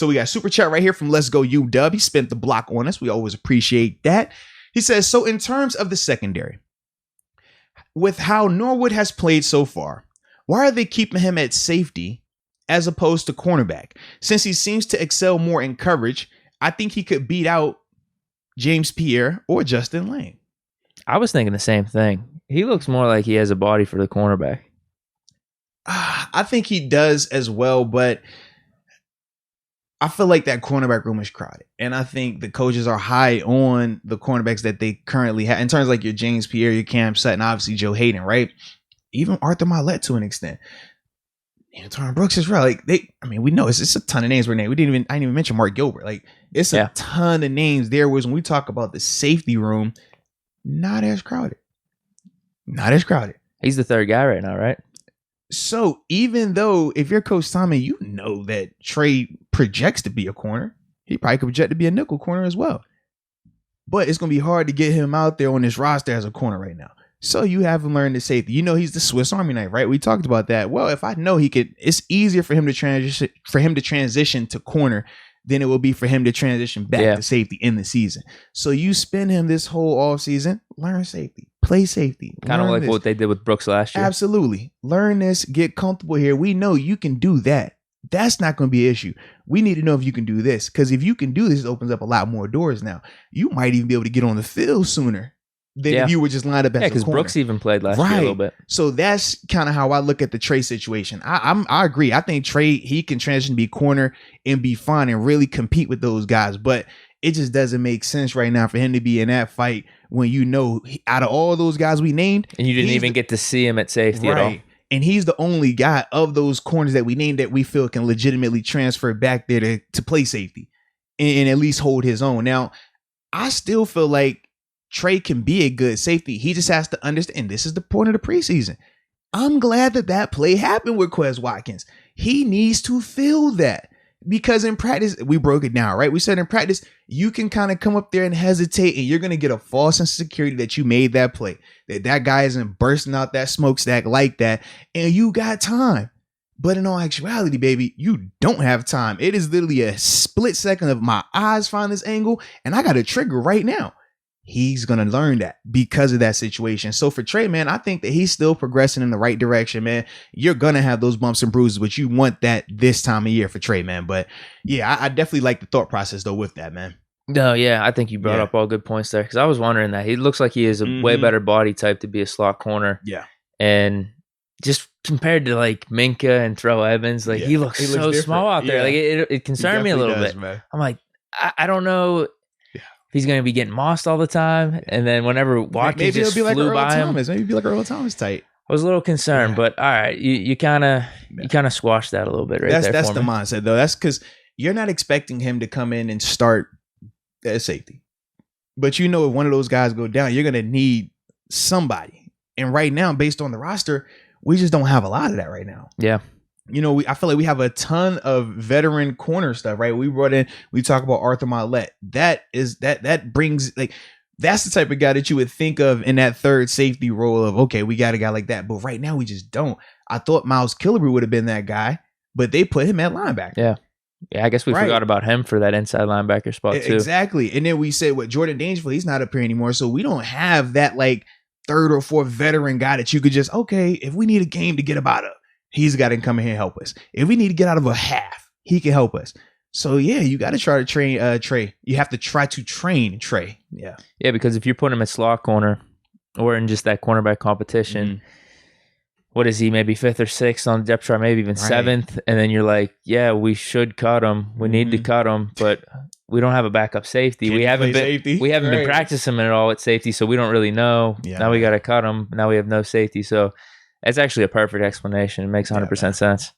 So we got super chat right here from Let's Go UW. He spent the block on us. We always appreciate that. He says, so in terms of the secondary, with how Norwood has played so far, why are they keeping him at safety as opposed to cornerback? Since he seems to excel more in coverage, I think he could beat out James Pierre or Justin Lane. I was thinking the same thing. He looks more like he has a body for the cornerback. I think he does as well, but I feel like that cornerback room is crowded. And I think the coaches are high on the cornerbacks that they currently have. In terms of like your James Pierre, your Cam Sutton, obviously Joe Hayden, right? Even Arthur Milet to an extent. Antoine Brooks is real. Like we know it's a ton of names we're naming. I didn't even mention Mark Gilbert. Like it's a ton of names there. Whereas when we talk about the safety room, not as crowded. Not as crowded. He's the third guy right now, right? So even though if you're Coach Tommy, you know that Trey projects to be a corner, he probably could project to be a nickel corner as well. But it's going to be hard to get him out there on this roster as a corner right now. So you have him learn the safety. You know he's the Swiss Army knife, right? We talked about that. Well, if I know he could, it's easier for him to transition to corner than it will be for him to transition back to safety in the season. So you spend him this whole offseason, learn safety, play safety. Kind of like what they did with Brooks last year. Absolutely. Learn this, get comfortable here. We know you can do that. That's not going to be an issue. We need to know if you can do this, because if you can do this, it opens up a lot more doors now. You might even be able to get on the field sooner than if you were just lined up as a corner. Yeah, because Brooks even played last year a little bit. So that's kind of how I look at the Trey situation. I agree. I think Trey, he can transition to be corner and be fine and really compete with those guys. But it just doesn't make sense right now for him to be in that fight when you know out of all those guys we named. And you didn't even get to see him at safety at all. And he's the only guy of those corners that we named that we feel can legitimately transfer back there to play safety and at least hold his own. Now, I still feel like Trey can be a good safety. He just has to understand, and this is the point of the preseason. I'm glad that play happened with Quez Watkins. He needs to feel that, because in practice, we broke it down, right? We said in practice, you can kind of come up there and hesitate, and you're going to get a false sense of security that you made that play, that guy isn't bursting out that smokestack like that, and you got time. But in all actuality, baby, you don't have time. It is literally a split second of my eyes find this angle, and I got a trigger right now. He's going to learn that because of that situation. So for Trey, man, I think that he's still progressing in the right direction, man. You're going to have those bumps and bruises, but you want that this time of year for Trey, man. But yeah, I definitely like the thought process though with that, man. No, yeah, I think you brought up all good points there, because I was wondering that. He looks like he is a way better body type to be a slot corner. Yeah. And just compared to like Minka and Terrell Evans, like he looks so different. Small out there. Like it concerned me a little bit. Man. I'm like, I don't know. He's going to be getting mossed all the time. And then whenever Watkins just flew by him. Maybe he'll be like Earl Thomas type. I was a little concerned, but all right. You kind of squashed that a little bit there. That's the mindset, though. That's because you're not expecting him to come in and start at safety. But you know, if one of those guys go down, you're going to need somebody. And right now, based on the roster, we just don't have a lot of that right now. Yeah. You know, I feel like we have a ton of veteran corner stuff, right? We talk about Arthur Milet. That brings, like, that's the type of guy that you would think of in that third safety role of, okay, we got a guy like that. But right now we just don't. I thought Miles Killebrew would have been that guy, but they put him at linebacker. Yeah. Yeah, I guess we forgot about him for that inside linebacker spot too. Exactly. And then we said, Jordan Dangerfield, he's not up here anymore. So we don't have that like third or fourth veteran guy that you could just, okay, if we need a game to get up out of, he's got to come in here and help us. If we need to get out of a half, he can help us. So, yeah, you got to try to train Trey. You have to try to train Trey. Yeah. Yeah, because if you're putting him at slot corner or in just that cornerback competition, what is he, maybe fifth or sixth on the depth chart, maybe even seventh? And then you're like, yeah, we should cut him. We need to cut him, but we don't have a backup safety. We haven't been practicing him at all at safety, so we don't really know. Yeah, now we got to cut him. Now we have no safety. So that's actually a perfect explanation. It makes 100% sense.